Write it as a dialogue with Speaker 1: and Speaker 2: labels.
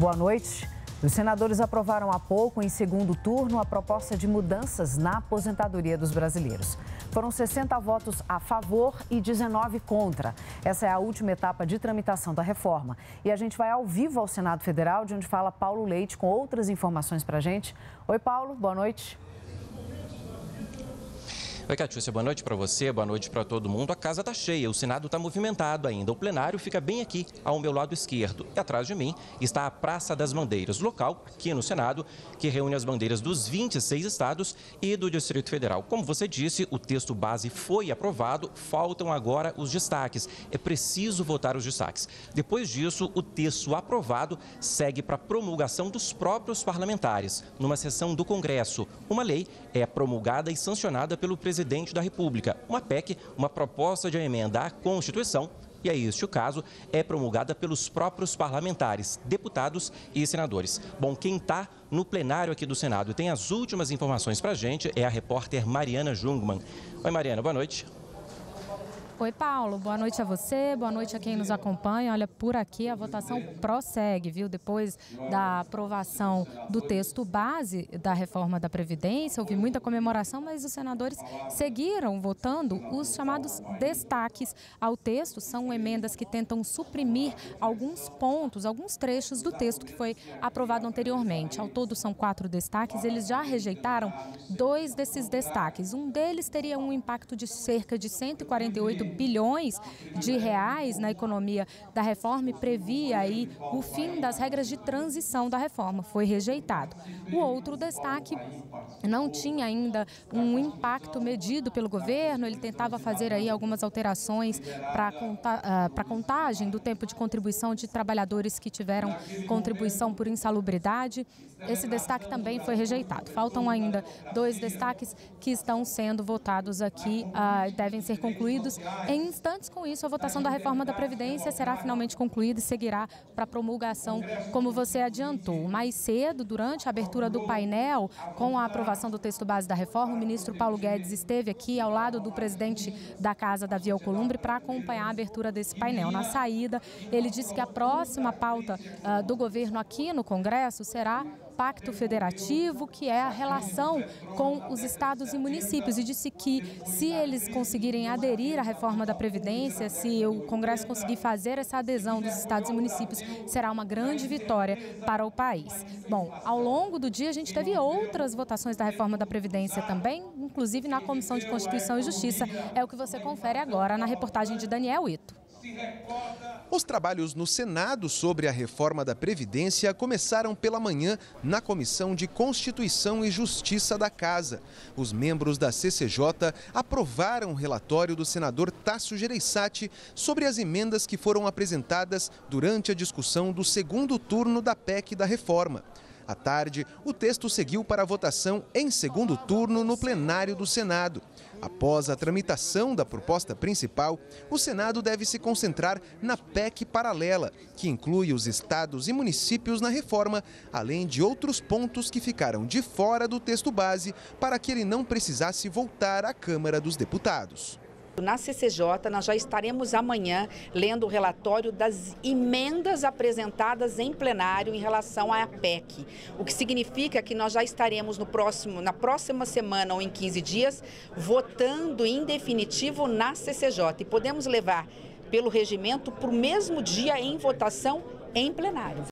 Speaker 1: Boa noite. Os senadores aprovaram há pouco, em segundo turno, a proposta de mudanças na aposentadoria dos brasileiros. Foram 60 votos a favor e 19 contra. Essa é a última etapa de tramitação da reforma. E a gente vai ao vivo ao Senado Federal, de onde fala Paulo Leite, com outras informações para a gente. Oi, Paulo, boa noite.
Speaker 2: Oi, Catiúcia, boa noite para você, boa noite para todo mundo. A casa está cheia, o Senado está movimentado ainda. O plenário fica bem aqui, ao meu lado esquerdo. E atrás de mim está a Praça das Bandeiras, local aqui no Senado, que reúne as bandeiras dos 26 estados e do Distrito Federal. Como você disse, o texto base foi aprovado, faltam agora os destaques. É preciso votar os destaques. Depois disso, o texto aprovado segue para promulgação dos próprios parlamentares, numa sessão do Congresso. Uma lei é promulgada e sancionada pelo presidente da República. Uma PEC, uma proposta de emenda à Constituição, e é este o caso, é promulgada pelos próprios parlamentares, deputados e senadores. Bom, quem está no plenário aqui do Senado e tem as últimas informações para a gente é a repórter Mariana Jungmann. Oi, Mariana, boa noite.
Speaker 3: Oi, Paulo, boa noite a você, boa noite a quem nos acompanha. Olha, por aqui a votação prossegue, viu? Depois da aprovação do texto base da reforma da Previdência, houve muita comemoração, mas os senadores seguiram votando os chamados destaques ao texto. São emendas que tentam suprimir alguns pontos, alguns trechos do texto que foi aprovado anteriormente. Ao todo são 4 destaques, eles já rejeitaram 2 desses destaques. Um deles teria um impacto de cerca de 148 bilhões de reais na economia da reforma e previa aí o fim das regras de transição da reforma. Foi rejeitado. O outro destaque não tinha ainda um impacto medido pelo governo. Ele tentava fazer aí algumas alterações para a contagem do tempo de contribuição de trabalhadores que tiveram contribuição por insalubridade. Esse destaque também foi rejeitado. Faltam ainda 2 destaques que estão sendo votados aqui, devem ser concluídos em instantes. Com isso, a votação da reforma da Previdência será finalmente concluída e seguirá para promulgação, como você adiantou. Mais cedo, durante a abertura do painel, com a aprovação do texto base da reforma, o ministro Paulo Guedes esteve aqui ao lado do presidente da Casa, Davi Alcolumbre, para acompanhar a abertura desse painel. Na saída, ele disse que a próxima pauta do governo aqui no Congresso será Pacto Federativo, que é a relação com os estados e municípios, e disse que se eles conseguirem aderir à reforma da Previdência, se o Congresso conseguir fazer essa adesão dos estados e municípios, será uma grande vitória para o país. Bom, ao longo do dia a gente teve outras votações da reforma da Previdência também, inclusive na Comissão de Constituição e Justiça. É o que você confere agora na reportagem de Daniel Ito.
Speaker 4: Os trabalhos no Senado sobre a reforma da Previdência começaram pela manhã na Comissão de Constituição e Justiça da Casa. Os membros da CCJ aprovaram o relatório do senador Tasso Gereissati sobre as emendas que foram apresentadas durante a discussão do segundo turno da PEC da reforma. À tarde, o texto seguiu para a votação em segundo turno no plenário do Senado. Após a tramitação da proposta principal, o Senado deve se concentrar na PEC paralela, que inclui os estados e municípios na reforma, além de outros pontos que ficaram de fora do texto base para que ele não precisasse voltar à Câmara dos Deputados.
Speaker 5: Na CCJ, nós já estaremos amanhã lendo o relatório das emendas apresentadas em plenário em relação à PEC. O que significa que nós já estaremos na próxima semana ou em 15 dias votando em definitivo na CCJ. E podemos levar pelo regimento para o mesmo dia em votação em plenário.